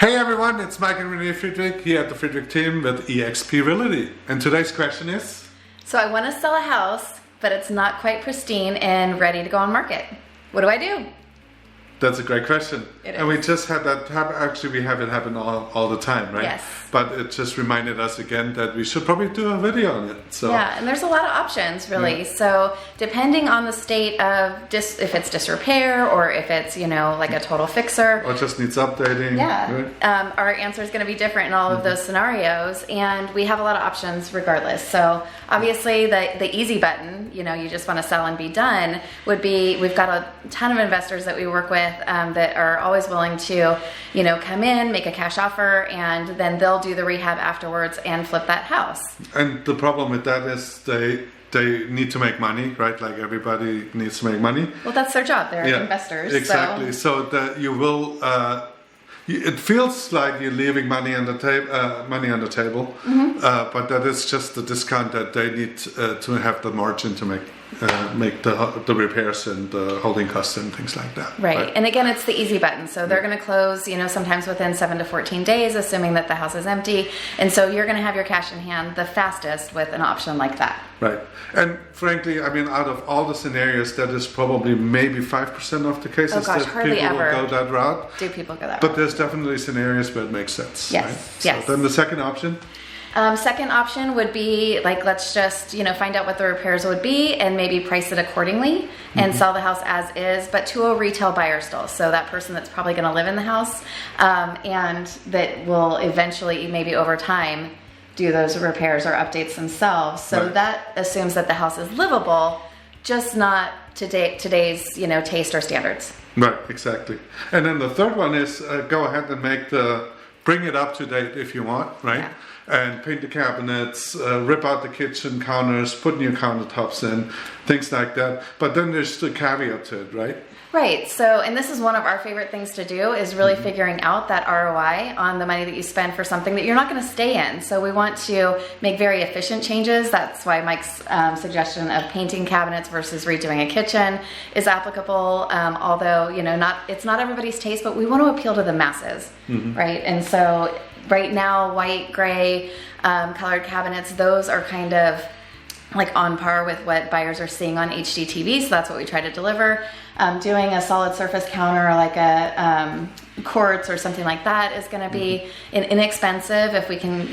Hey everyone, it's Mike and Renee Friedrich here at the Friedrich Team with eXp Realty. And today's question is? So I want to sell a house, but it's not quite pristine and ready to go on market. What do I do? That's a great question. It is. And we just had that happen. Actually, we have it happen all the time, right? Yes. But it just reminded us again that we should probably do a video on it. So yeah, and there's a lot of options really. Yeah. So depending on the state of if it's disrepair or if it's, like a total fixer. Or just needs updating. Yeah. Right? Our answer is going to be different in all of those scenarios, and we have a lot of options regardless. So obviously the easy button, you just want to sell and be done, would be, we've got a ton of investors that we work with that are always willing to, come in, make a cash offer, and then they'll do the rehab afterwards and flip that house. And the problem with that is they need to make money, right? Like everybody needs to make money. Well, that's their job. They're investors. Exactly. So that you will. It feels like you're leaving money on the table, mm-hmm. But that is just the discount that they need to have the margin to make the repairs and the holding costs and things like that. Right. And again, it's the easy button. So they're going to close, sometimes within 7 to 14 days, assuming that the house is empty. And so you're going to have your cash in hand the fastest with an option like that. Right. And frankly, out of all the scenarios, that is probably maybe 5% of the cases that people will go that route. Do people go that route? But there's definitely scenarios where it makes sense. Yes. Right? Yes. So then the second option? Second option would be let's just find out what the repairs would be and maybe price it accordingly and sell the house as is, but to a retail buyer still. So that person that's probably going to live in the house and that will eventually, maybe over time, do those repairs or updates themselves. So that assumes that the house is livable, just not today's taste or standards. Right, exactly. And then the third one is go ahead and bring it up to date if you want, right? Yeah. And paint the cabinets, rip out the kitchen counters, put new countertops in, things like that. But then there's the caveat to it, right? Right. So, and this is one of our favorite things to do is really figuring out that ROI on the money that you spend for something that you're not going to stay in. So we want to make very efficient changes. That's why Mike's suggestion of painting cabinets versus redoing a kitchen is applicable. Although, it's not everybody's taste, but we want to appeal to the masses, right? And so right now, white, gray, colored cabinets, those are kind of on par with what buyers are seeing on HGTV, so that's what we try to deliver. Doing a solid surface counter like a quartz or something like that is going to be inexpensive if we can,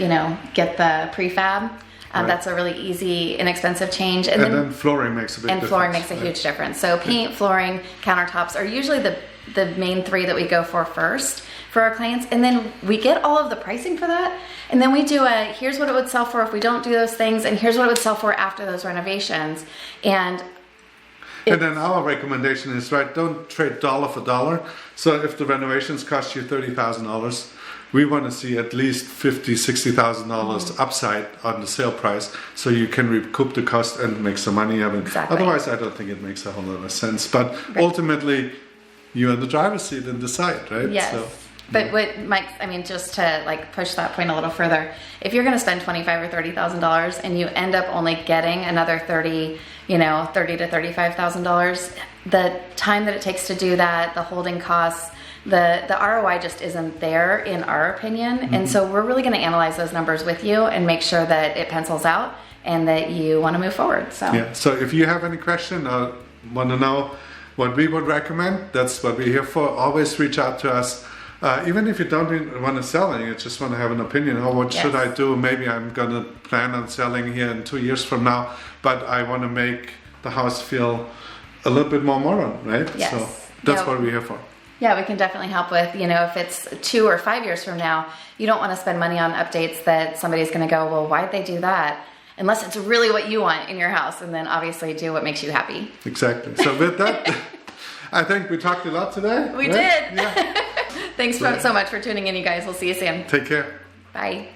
get the prefab. That's a really easy, inexpensive change. And then flooring makes a big difference. And flooring makes a huge difference. So paint, flooring, countertops are usually the main three that we go for first for our clients, and then we get all of the pricing for that, and then we do here's what it would sell for if we don't do those things, and here's what it would sell for after those renovations. And then our recommendation is, don't trade dollar for dollar. So if the renovations cost you $30,000, we want to see at least $50,000, $60,000 upside on the sale price, so you can recoup the cost and make some money. Exactly. Otherwise, I don't think it makes a whole lot of sense. But ultimately, you're in the driver's seat and decide, right? Yes. So, but what Mike, just to push that point a little further, if you're going to spend $25,000 or $30,000 and you end up only getting another $30,000 to $35,000, the time that it takes to do that, the holding costs, the ROI just isn't there in our opinion. And so we're really going to analyze those numbers with you and make sure that it pencils out and that you want to move forward. So yeah. So if you have any question or want to know what we would recommend, that's what we're here for. Always reach out to us. Even if you don't want to sell and you just want to have an opinion, what should I do? Maybe I'm going to plan on selling here in 2 years from now, but I want to make the house feel a little bit more modern, right? Yes. So that's what we're here for. Yeah, we can definitely help with, if it's 2 or 5 years from now, you don't want to spend money on updates that somebody's going to go, well, why'd they do that? Unless it's really what you want in your house, and then obviously do what makes you happy. Exactly. So with that, I think we talked a lot today. We did. Yeah. Thanks so much for tuning in, you guys. We'll see you soon. Take care. Bye.